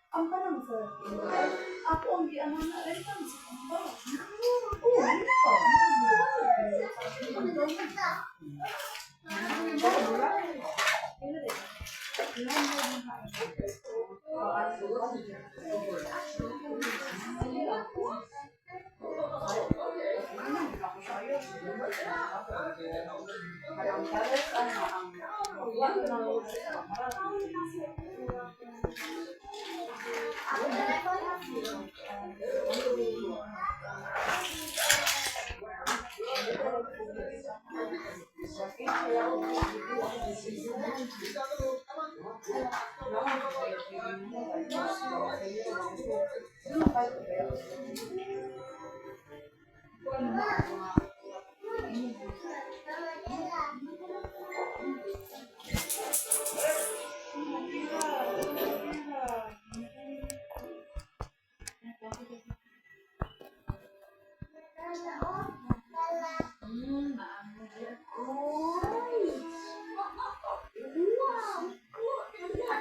Ang parang sir, ako ang di ano na, ay parang sa kamba. Oo, ano pa?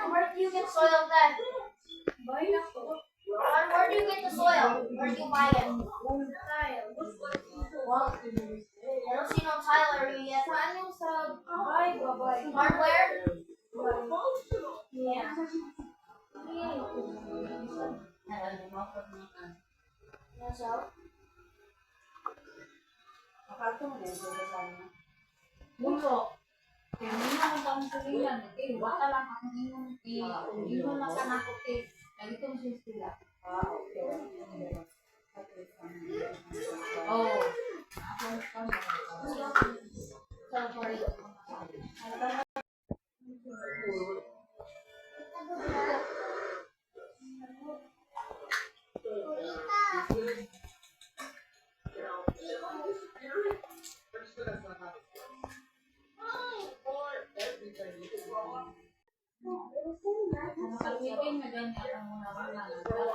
Where do you get soil then? Where do you get the soil? Where do you buy it? Well, I don't see no tile area yet. Hardware? Yeah. Yes, so? Bunso. Kaya hindi na akong taong sabihan. Baka lang akong ingon na ka na ako. Nagito mo siya sila. Oo. Weekend na ganyan ang mga karong agaw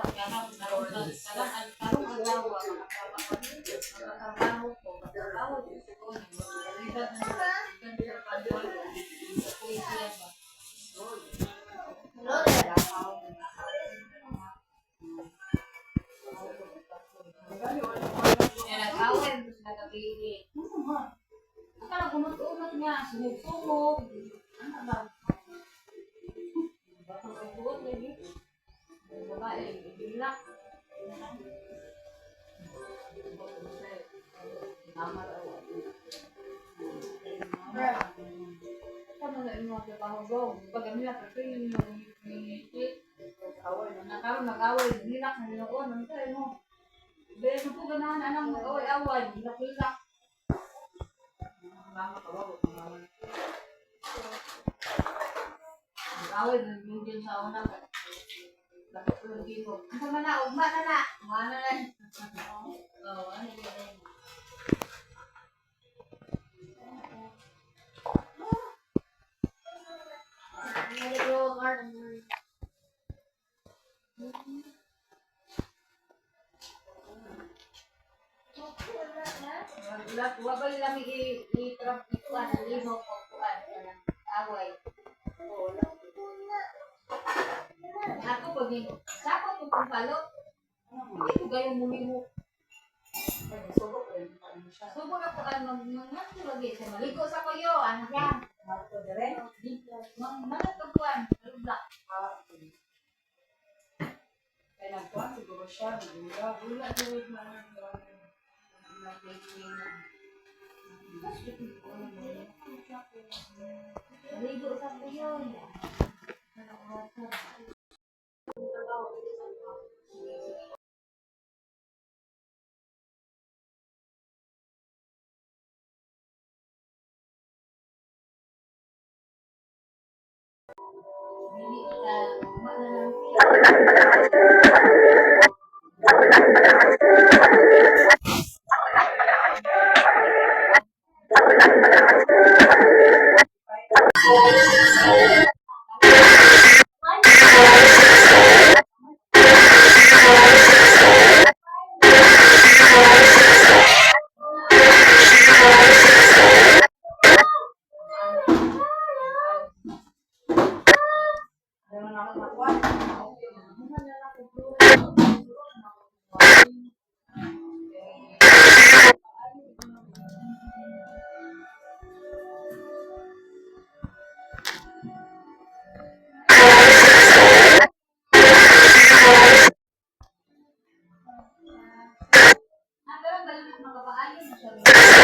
magkatrabaho ko Hello there. nag-away mo sa nagapili. Akala kumot-umot niya, sumug-sumug. Ano ba? Bakang kabuot lagi. Babae, ibilak. Amar ako. Kano na yung mga trabaho ko? Pag ang nila, kasi yung nag-away, nilak na nilak. Ano tayo mo? Dahil po ganahan anang mag-away-away, nilak-nilak. Mag-away, nag-medium sa una. Bakit ko yung gino? Ang sama na, ugma na na. Ugma na na. Oo, ano yun? Wabay lang i-trap ituan, lihok o kuan, away. Ako pag sako ko kung palo, hindi ko gayong muli mo. Subo na ko mag-nganto lagi sa maligo sa kuyo, anak yan. Mangat ka kuan, alubla. Kaya nagkuhan siguro siya, bigla tuwid na Maligo sa kuyo. Hindi ka mananang kapaayon na siya.